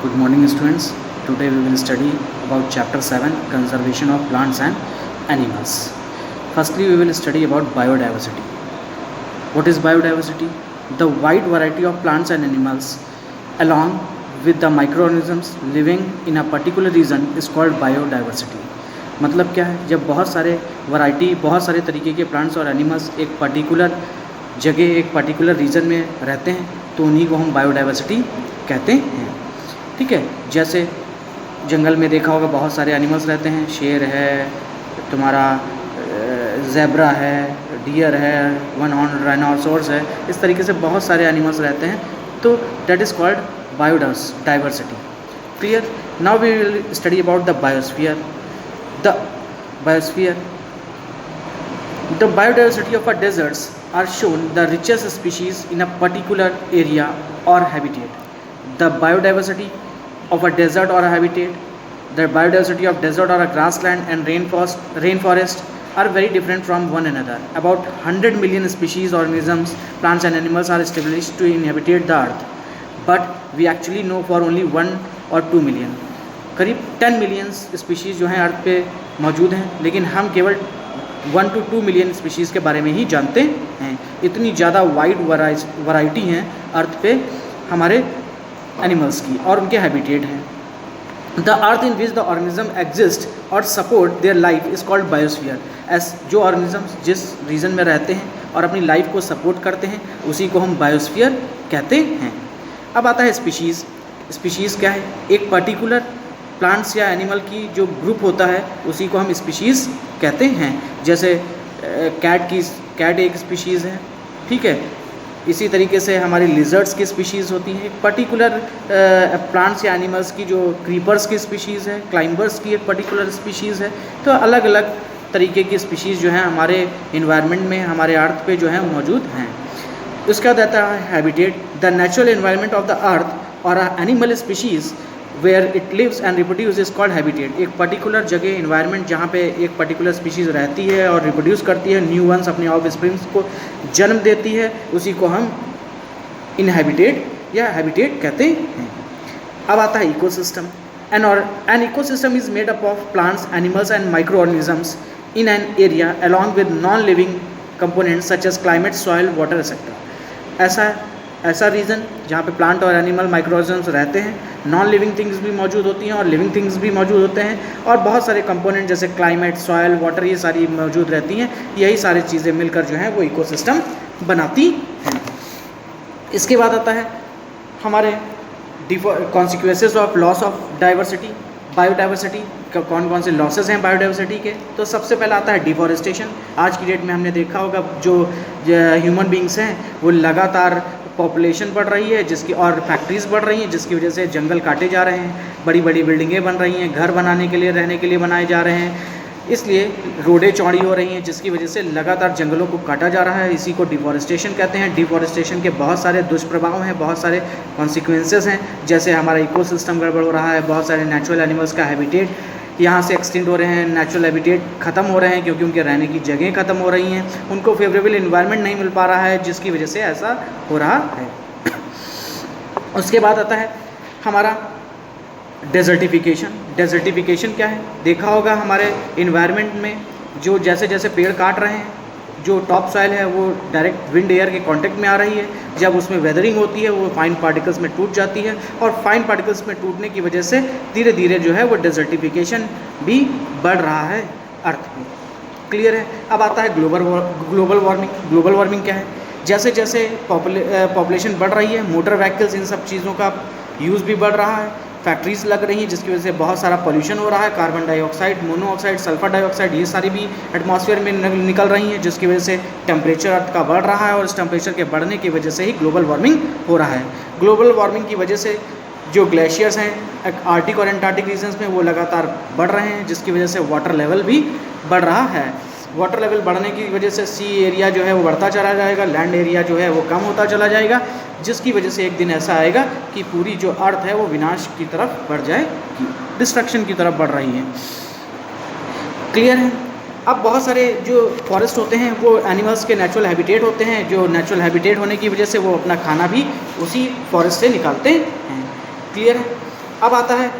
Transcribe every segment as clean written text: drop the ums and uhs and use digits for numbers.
Good morning students. Today we will study about chapter 7 conservation of plants and animals. Firstly we will study about biodiversity. What is biodiversity? The wide variety of plants and animals along with the microorganisms living in a particular region is called biodiversity. मतलब क्या है, जब बहुत सारे तरीके के plants और animals एक पर्टिकुलर जगह एक पर्टिकुलर रीजन में रहते हैं तो उन्हीं को हम बायोडाइवर्सिटी कहते हैं. ठीक है, जैसे जंगल में देखा होगा बहुत सारे एनिमल्स रहते हैं, शेर है, तुम्हारा ज़ेब्रा है, डियर है, वन हॉर्न राइनोसोरस है, इस तरीके से बहुत सारे एनिमल्स रहते हैं. तो that is called biodiversity. Clear. Now we will study about the biosphere. The biodiversity of our deserts are shown the richest species in a particular area or habitat. The biodiversity of a desert or a habitat, the biodiversity of desert or a grassland and rainforest are very different from one another. About 100 million species, organisms, plants and animals are established to inhabit the earth, but we actually know for only 1 or 2 million. करीब 10 million species जो हैं अर्थ पे मौजूद हैं, लेकिन हम केवल 1 to 2 million species के बारे में ही जानते हैं. इतनी ज़्यादा वाइड वैरायटी हैं अर्थ पे हमारे एनिमल्स की और उनके हैबिटेट हैं. The earth in which the organism exist और support their life is called biosphere. जो ऑर्गेनिज्म्स जिस रीजन में रहते हैं और अपनी लाइफ को सपोर्ट करते हैं उसी को हम बायोस्फीयर कहते हैं. अब आता है स्पीशीज़. स्पीशीज़ क्या है? एक पर्टिकुलर प्लांट्स या एनिमल की जो ग्रुप होता है उसी को हम स्पीशीज़ कहते हैं. जैसे कैट एक स्पीशीज़ है. ठीक है, इसी तरीके से हमारी लिजर्ड्स की स्पीशीज़ होती हैं. एक पर्टिकुलर प्लांट्स या एनिमल्स की जो क्रीपर्स की स्पीशीज़ है, क्लाइंबर्स की एक पर्टिकुलर स्पीशीज़ है. तो अलग अलग तरीके की स्पीशीज़ जो हैं हमारे इन्वायरमेंट में, हमारे अर्थ पे जो हैं मौजूद हैं. उसका रहता है habitat. The natural environment of the earth और animal species where it lives and reproduce is called habitat. एक पर्टिकुलर जगह इन्वायरमेंट जहाँ पे एक पर्टिकुलर स्पीशीज़ रहती है और रिप्रोड्यूस करती है, न्यू वंस अपने ऑफ स्प्रिंग्स को जन्म देती है, उसी को हम इनहैबिटेट या हैबिटेट कहते हैं. अब आता है ecosystem. An ecosystem is made up of plants, animals and micro organisms in an area along with non living components such as climate, soil, water etcetera. ऐसा रीजन जहाँ पे प्लांट और एनिमल माइक्रोऑर्गेनिजम्स रहते हैं, नॉन लिविंग थिंग्स भी मौजूद होती हैं और लिविंग थिंग्स भी मौजूद होते हैं, और बहुत सारे कंपोनेंट जैसे क्लाइमेट, सॉयल, वाटर, ये सारी मौजूद रहती हैं. यही सारी चीज़ें मिलकर जो है वो इकोसिस्टम बनाती हैं. इसके बाद आता है हमारे consequences of loss of diversity. Biodiversity का कौन कौन से लॉसेस हैं बायोडाइवर्सिटी के? तो सबसे पहला आता है डिफॉरेस्टेशन. आज की डेट में हमने देखा होगा जो ह्यूमन बींग्स हैं वो लगातार पॉपुलेशन बढ़ रही है जिसकी, और फैक्ट्रीज़ बढ़ रही हैं जिसकी वजह से जंगल काटे जा रहे हैं, बड़ी बड़ी बिल्डिंगें बन रही हैं, घर बनाने के लिए, रहने के लिए बनाए जा रहे हैं, इसलिए रोडें चौड़ी हो रही हैं जिसकी वजह से लगातार जंगलों को काटा जा रहा है. इसी को डिफॉरेस्टेशन कहते हैं. डिफॉरेस्टेशन के बहुत सारे दुष्प्रभाव हैं, बहुत सारे कॉन्सिक्वेंसेस हैं. जैसे हमारा इकोसिस्टम गड़बड़ हो रहा है, बहुत सारे नेचुरल एनिमल्स का हैबिटेट यहाँ से एक्सटेंड हो रहे हैं, नेचुरल हैबिटेट ख़त्म हो रहे हैं क्योंकि उनके रहने की जगह ख़त्म हो रही हैं, उनको फेवरेबल इन्वायरमेंट नहीं मिल पा रहा है जिसकी वजह से ऐसा हो रहा है. उसके बाद आता है हमारा डेजर्टिफिकेशन. डेजर्टिफिकेशन क्या है? देखा होगा हमारे इन्वायरमेंट में जो जैसे जैसे पेड़ काट रहे हैं, जो टॉप सॉइल है वो डायरेक्ट विंड एयर के कांटेक्ट में आ रही है. जब उसमें वेदरिंग होती है वो फाइन पार्टिकल्स में टूट जाती है, और फाइन पार्टिकल्स में टूटने की वजह से धीरे धीरे जो है वो डेजर्टिफिकेशन भी बढ़ रहा है अर्थ में. क्लियर है. अब आता है ग्लोबल वार्मिंग. ग्लोबल वार्मिंग क्या है? जैसे जैसे पॉपुलेशन बढ़ रही है, मोटर व्हीकल्स, इन सब चीज़ों का यूज़ भी बढ़ रहा है, फैक्ट्रीज़ लग रही हैं जिसकी वजह से बहुत सारा पोल्यूशन हो रहा है. Carbon dioxide, monoxide, sulphur dioxide, ये सारी भी एटमॉस्फेयर में निकल रही हैं जिसकी वजह से टेम्परेचर अर्थ का बढ़ रहा है, और इस टेम्परेचर के बढ़ने की वजह से ही ग्लोबल वार्मिंग हो रहा है. ग्लोबल वार्मिंग की वजह से जो ग्लेशियर्स हैं आर्टिक और एंटार्क्टिक रीजन्स में वो लगातार बढ़ रहे हैं जिसकी वजह से वाटर लेवल भी बढ़ रहा है. वाटर लेवल बढ़ने की वजह से सी एरिया जो है वो बढ़ता चला जाएगा, लैंड एरिया जो है वो कम होता चला जाएगा, जिसकी वजह से एक दिन ऐसा आएगा कि पूरी जो अर्थ है वो विनाश की तरफ बढ़ जाएगी, डिस्ट्रक्शन की तरफ बढ़ रही है. क्लियर है. अब बहुत सारे जो फॉरेस्ट होते हैं वो एनिमल्स के नेचुरल हैबिटेट होते हैं, जो नेचुरल हैबिटेट होने की वजह से वो अपना खाना भी उसी फॉरेस्ट से निकालते हैं. क्लियर है. अब आता है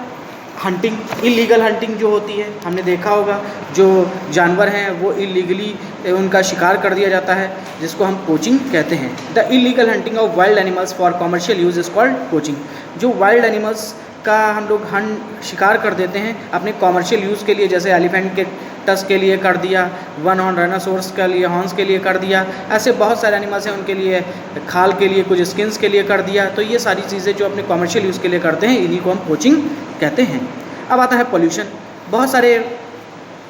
हंटिंग, इलीगल हंटिंग जो होती है, हमने देखा होगा जो जानवर हैं वो इलीगली उनका शिकार कर दिया जाता है, जिसको हम पोचिंग कहते हैं। The illegal hunting of wild animals for commercial use is called poaching. जो वाइल्ड एनिमल्स का हम लोग शिकार कर देते हैं अपने कॉमर्शियल यूज़ के लिए, जैसे एलिफेंट के टस के लिए कर दिया, वन हॉर्न राइनोसोरस के लिए हॉर्न्स के लिए कर दिया, ऐसे बहुत सारे एनिमल्स हैं उनके लिए खाल के लिए, कुछ स्किन्स के लिए कर दिया। तो ये सारी चीज़ें जो अपने कॉमर्शियल यूज़ के लिए करते हैं इन्हीं को हम पोचिंग कहते हैं। अब आता है पोल्यूशन। बहुत सारे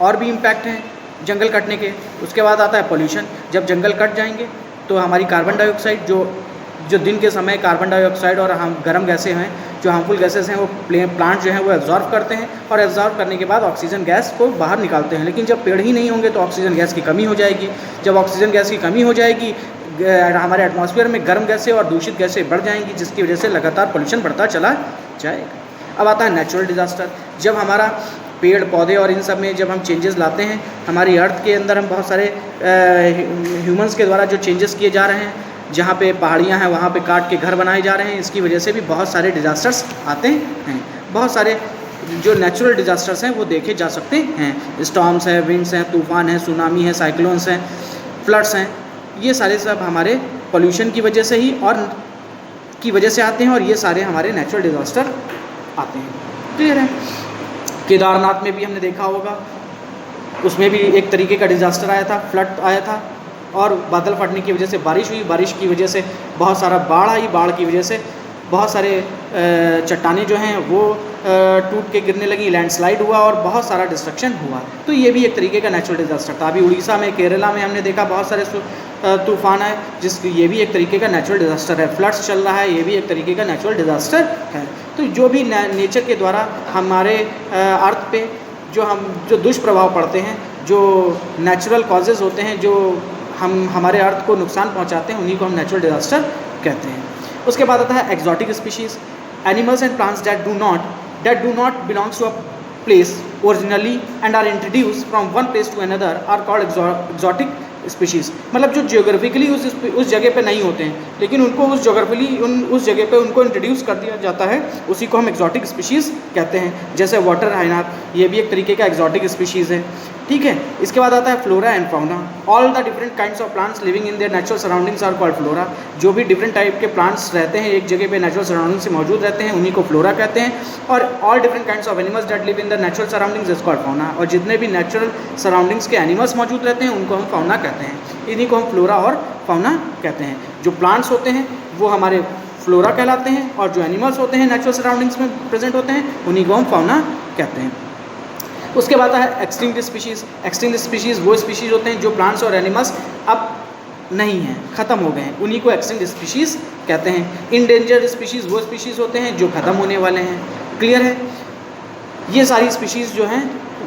और भी इम्पैक्ट हैं जंगल कटने के। उसके बाद आता है पोल्यूशन। जब जंगल कट जाएंगे तो हमारी कार्बन डाइऑक्साइड जो दिन के समय कार्बन डाइऑक्साइड और हम गर्म गैसें हैं, जो हार्मफुल गैसेस हैं, वो प्लांट जो हैं वो एब्जॉर्ब करते हैं और एब्जॉर्ब करने के बाद ऑक्सीजन गैस को बाहर निकालते हैं। लेकिन जब पेड़ ही नहीं होंगे तो ऑक्सीजन गैस की कमी हो जाएगी। जब ऑक्सीजन गैस की कमी हो जाएगी हमारे एटमॉस्फेयर में गर्म गैसें और दूषित गैसें बढ़ जाएंगी, जिसकी वजह से लगातार पोल्यूशन बढ़ता चला जाएगा। अब आता है नेचुरल डिज़ास्टर। जब हमारा पेड़ पौधे और इन सब में जब हम चेंजेस लाते हैं, हमारी अर्थ के अंदर हम बहुत सारे ह्यूमंस के द्वारा जो चेंजेस किए जा रहे हैं, जहाँ पे पहाड़ियाँ हैं वहाँ पे काट के घर बनाए जा रहे हैं, इसकी वजह से भी बहुत सारे डिज़ास्टर्स आते हैं। बहुत सारे जो नेचुरल डिज़ास्टर्स हैं वो देखे जा सकते हैं। स्टॉर्म्स हैं, विंड्स हैं, तूफ़ान हैं, सुनामी है, साइक्लोन्स हैं, फ्लड्स हैं, ये सारे सब हमारे पोल्यूशन की वजह से ही और की वजह से आते हैं और ये सारे हमारे नेचुरल डिज़ास्टर आते हैं। क्लियर है? केदारनाथ में भी हमने देखा होगा, उसमें भी एक तरीके का डिज़ास्टर आया था, फ्लड आया था और बादल फटने की वजह से बारिश हुई, बारिश की वजह से बहुत सारा बाढ़ आई, बाढ़ की वजह से बहुत सारे चट्टानें जो हैं वो टूट के गिरने लगी, लैंडस्लाइड हुआ और बहुत सारा डिस्ट्रक्शन हुआ। तो ये भी एक तरीके का नेचुरल डिज़ास्टर था। अभी उड़ीसा में, केरला में हमने देखा बहुत सारे तूफ़ान आए, ये भी एक तरीके का नेचुरल डिज़ास्टर है। फ्लड्स चल रहा है, ये भी एक तरीके का नेचुरल डिज़ास्टर है। तो जो भी नेचर के द्वारा हमारे अर्थ पे जो दुष्प्रभाव पड़ते हैं, जो नेचुरल कॉजेज़ होते हैं, जो हमारे अर्थ को नुकसान पहुंचाते हैं, उन्हीं को हम नेचुरल डिज़ास्टर कहते हैं। उसके बाद आता है exotic species. Animals and plants that do not belongs to a place originally and are introduced from one place to another are called exotic species. मतलब जो जियोग्राफिकली उस जगह पे नहीं होते हैं, लेकिन उनको उस उस जगह पे उनको इंट्रोड्यूस कर दिया जाता है, उसी को हम एक्जॉटिक स्पीशीज़ कहते हैं। जैसे वाटर हाइनाक, ये भी एक तरीके का एक्जॉटिक स्पीशीज़ है। ठीक है। इसके बाद आता है flora and fauna. All the different kinds of plants living in their natural surroundings are called flora. जो भी डिफरेंट टाइप के प्लांट्स रहते हैं एक जगह पे नेचुरल सराउंडिंग से मौजूद रहते हैं, उन्हीं को फ्लोरा कहते हैं। और all different kinds of animals that live in the natural surroundings is called fauna. और जितने भी नेचुरल सराउंडिंग्स के एनिमल्स मौजूद रहते हैं उनको हम फाउना कहते हैं। इन्हीं को हम फ्लोरा और फाउना कहते हैं। जो प्लांट्स होते हैं वो हमारे फ्लोरा कहलाते हैं और जो एनिमल्स होते हैं नेचुरल सराउंडिंग्स में प्रेजेंट होते हैं उन्हीं को हम फाउना कहते हैं। उसके बाद है एक्सटिंक्ट स्पीशीज़। एक्सटिंक्ट स्पीशीज़ वो स्पीशीज़ होते हैं जो प्लांट्स और एनिमल्स अब नहीं हैं, ख़त्म हो गए हैं, उन्हीं को एक्सटिंक्ट स्पीशीज़ कहते हैं। इंडेंजर्ड स्पीशीज़ वो स्पीशीज़ होते हैं जो ख़त्म होने वाले हैं। क्लियर है? ये सारी स्पीशीज़ जो हैं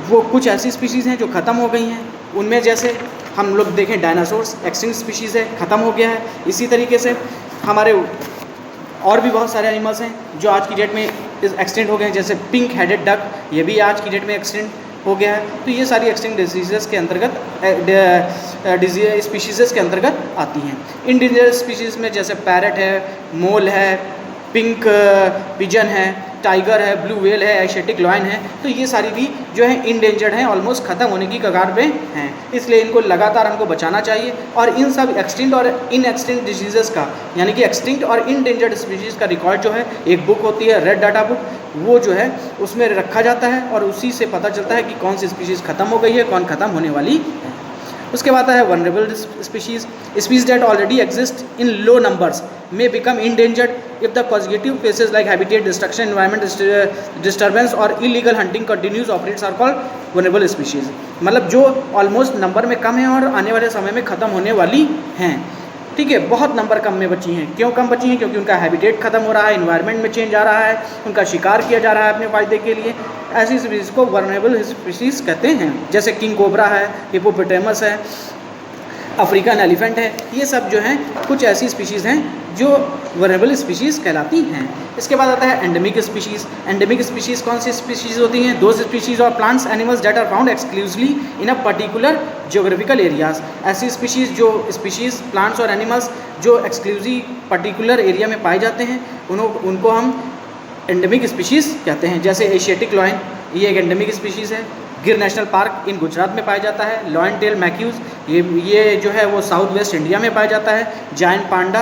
वो कुछ ऐसी स्पीशीज़ हैं जो ख़त्म हो गई हैं। उनमें जैसे हम लोग देखें डायनासोर्स एक्सटिंक्ट स्पीशीज़ है, ख़त्म हो गया है। इसी तरीके से हमारे और भी बहुत सारे एनिमल्स हैं जो आज की डेट में एक्सटिंक्ट हो गए हैं, जैसे पिंक हेडेड डक, ये भी आज की डेट में एक्सटिंक्ट हो गया है। तो ये सारी एक्सटिंक्ट डिजीज़ के अंतर्गत स्पीशीज़ के अंतर्गत आती हैं। इंडेंजर्ड स्पीशीज़ में जैसे पैरट है, मोल है, पिंक पिजन है, टाइगर है, ब्लू व्हेल है, एशियाटिक लॉयन है। तो ये सारी भी जो है इंडेंजर्ड हैं, ऑलमोस्ट ख़त्म होने की कगार पे हैं। इसलिए इनको लगातार हमको बचाना चाहिए। और इन सब एक्सटिंक्ट और इन एक्सटिंक्ट डिजीज़ का, यानी कि एक्सटिंक्ट और इंडेंजर्ड स्पीशीज़ का रिकॉर्ड जो है, एक बुक होती है रेड डाटा बुक, वो जो है उसमें रखा जाता है और उसी से पता चलता है कि कौन सी स्पीशीज़ ख़त्म हो गई है, कौन ख़त्म होने वाली है। उसके बाद है vulnerable species. Species that already exist in low numbers may become endangered if the causative cases like habitat destruction, environment disturbance और illegal hunting continues operates are called vulnerable species। मतलब जो ऑलमोस्ट नंबर में कम है और आने वाले समय में ख़त्म होने वाली हैं। ठीक है, बहुत नंबर कम में बची हैं। क्यों कम बची हैं? क्योंकि उनका हैबिटेट ख़त्म हो रहा है, इन्वायरमेंट में चेंज आ रहा है, उनका शिकार किया जा रहा है अपने फ़ायदे के लिए। ऐसी स्पीशीज़ को वल्नरेबल स्पीशीज़ कहते हैं। जैसे किंग कोबरा है, हिपोपोटेमस है, अफ्रीकन एलिफेंट है, ये सब जो हैं कुछ ऐसी स्पीशीज़ हैं जो वल्नरेबल स्पीशीज़ कहलाती हैं। इसके बाद आता है एंडेमिक स्पीशीज़। एंडेमिक स्पीशीज़ कौन सी स्पीशीज़ होती हैं? Those species of plants animals that are found exclusively in a particular geographical areas. ऐसी स्पीशीज़ प्लांट्स और एनिमल्स जो एक्सक्लूसिव पर्टिकुलर एरिया में पाए जाते हैं उनको हम एंडेमिक स्पीशीज़ कहते हैं। जैसे एशियाटिक लॉयन, ये एक एंडेमिक स्पीशीज़ है। गिर नेशनल पार्क इन गुजरात में पाया जाता है। लॉयन टेल मैक्यूज़, ये जो है वो साउथ वेस्ट इंडिया में पाया जाता है। जायंट पांडा,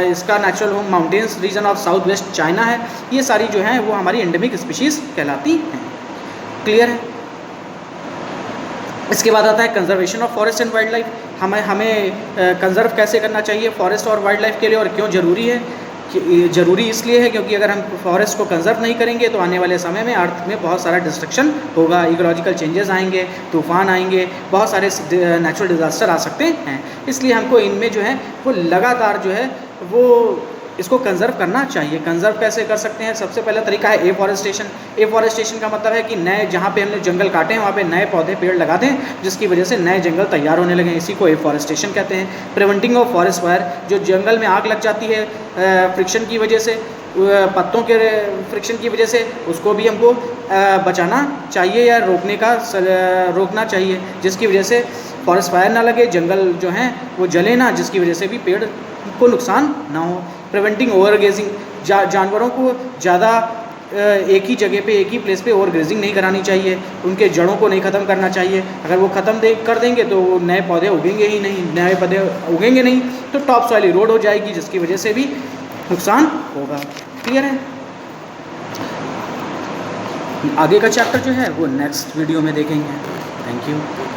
इसका natural home mountains region of south west China है। ये सारी जो हैं वो हमारी एंडेमिक स्पीशीज़ कहलाती हैं। क्लियर है। इसके बाद आता है conservation of forest and wild life. हमें कंजर्व कैसे करना चाहिए फॉरेस्ट और वाइल्ड लाइफ के लिए, और क्यों ज़रूरी है? ज़रूरी इसलिए है क्योंकि अगर हम फॉरेस्ट को कंजर्व नहीं करेंगे तो आने वाले समय में अर्थ में बहुत सारा डिस्ट्रक्शन होगा, इकोलॉजिकल चेंजेस आएंगे, तूफान आएंगे, बहुत सारे नेचुरल डिज़ास्टर आ सकते हैं। इसलिए हमको इनमें जो है वो लगातार जो है वो इसको कंजर्व करना चाहिए। कंजर्व कैसे कर सकते हैं? सबसे पहला तरीका है एफॉरेस्टेशन। एफॉरेस्टेशन का मतलब है कि नए, जहाँ पे हमने जंगल काटे हैं वहाँ पे नए पौधे पेड़ लगा दें, जिसकी वजह से नए जंगल तैयार होने लगे, इसी को एफॉरेस्टेशन कहते हैं। प्रिवेंटिंग ऑफ फॉरेस्ट फायर, जो जंगल में आग लग जाती है फ्रिक्शन की वजह से, पत्तों के फ्रिक्शन की वजह से, उसको भी हमको बचाना चाहिए या रोकना चाहिए, जिसकी वजह से फॉरेस्ट फायर ना लगे, जंगल जो हैं वो जले ना, जिसकी वजह से भी पेड़ को नुकसान ना हो। प्रिवेंटिंग ओवरग्रेजिंग, जानवरों को ज़्यादा एक ही जगह पे, एक ही प्लेस पे ओवरग्रेजिंग नहीं करानी चाहिए, उनके जड़ों को नहीं ख़त्म करना चाहिए। अगर वो ख़त्म कर देंगे तो वो नए पौधे उगेंगे ही नहीं, नए पौधे उगेंगे नहीं तो टॉप सॉइल इरोड हो जाएगी, जिसकी वजह से भी नुकसान होगा। क्लियर है। आगे का चैप्टर जो है वो नेक्स्ट वीडियो में देखेंगे। Thank you.